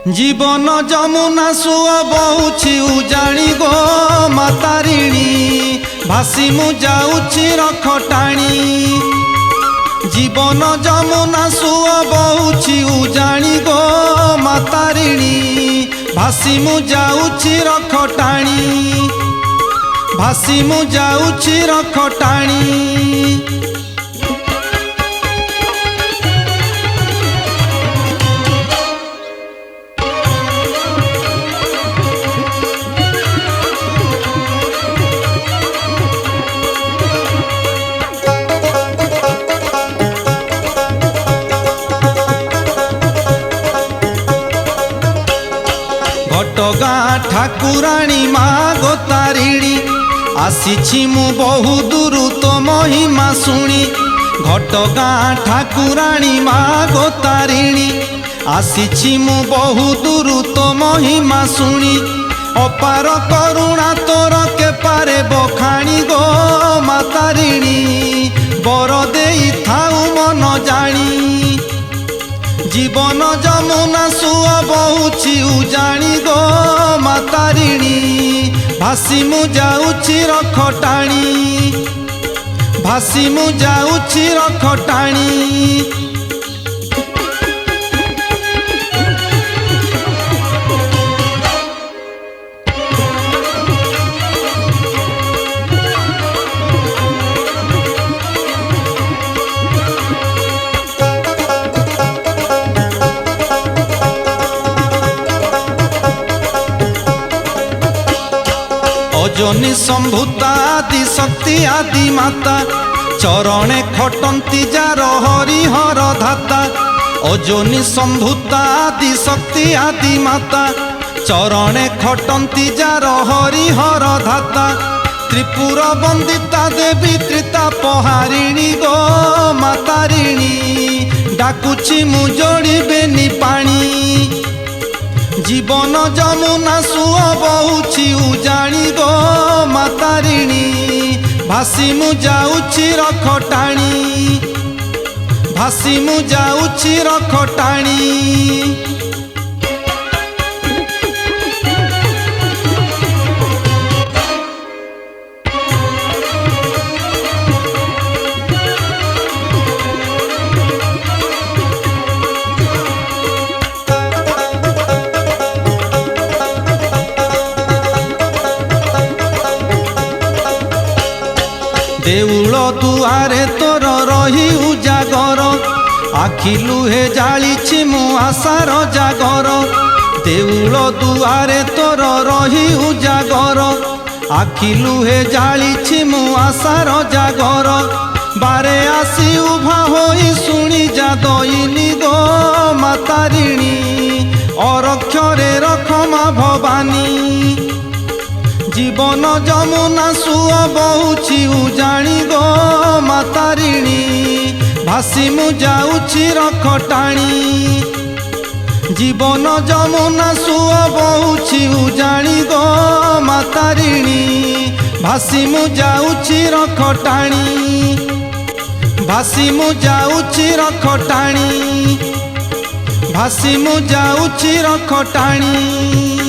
जीवन जमुना सुआ बहुछि उजाणी गो मातारिणी भासी मु जाउछि रख टाणी। जीवन जमुना सुआ बहुछि उजाणी गो मातारिणी भासी मु जाउछि रख टाणी। भासी मु जाउछि रख टाणी। घटगाँ ठाकुराणी माँ गोतारिणी आसीछि मु बहु दूरु तो महिमा शुणी। घटगाँ ठाकुराणी माँ गोतारिणी आसीछि मु बहु दूरु तो महिमा शुणी। अपार करुणा तोर के पारे बखाणी गो मातारिणी बर देई थाउ मन जानी। जीवन जमुना सुआ बहुछि उजाणी गो मातारिणी भासी मु जाउछि रख टाणी। भासी मु जाउछि रख टाणी। अजनी संभूता आदि शक्ति आदि माता चरणे खटंती जार हरिहर धाता। अजनी संभूता आदि शक्ति आदि माता चरणे खटंती जार हरिहर धाता। त्रिपुर वंदिता देवी त्रितापहारिणी गो मातारिणी डाकुछि मु जोड़िबेनि पानी। जीवन जमुना सुआ बहुछि उजाणी गो मातारिणी भासी मु जाउछि रख टाणी। भासी मु जाउछि रख टाणी। देउल दुआरे तोर रही उजागर आखि लुहे जालिछि मु आशार जागर। देउल दुआरे तोर रही उजागर आखि लुहे जालिछि मु आशार जागर। बारे आसी उभा होई शुणी जा दईनी गो मातारिणी अरक्षरे रखमा भवानी। जीवन जमुना सुआ बहुछि उजाणी गो मातारिणी भासी मु जाउछि रख टाणी। जीवन जमुना सुआ बहुछि उजाणी गो मातारिणी भासी मु जाउछि रख टाणी। भासी मु जाउछि रख टाणी। भासी मु जाउछि रख टाणी।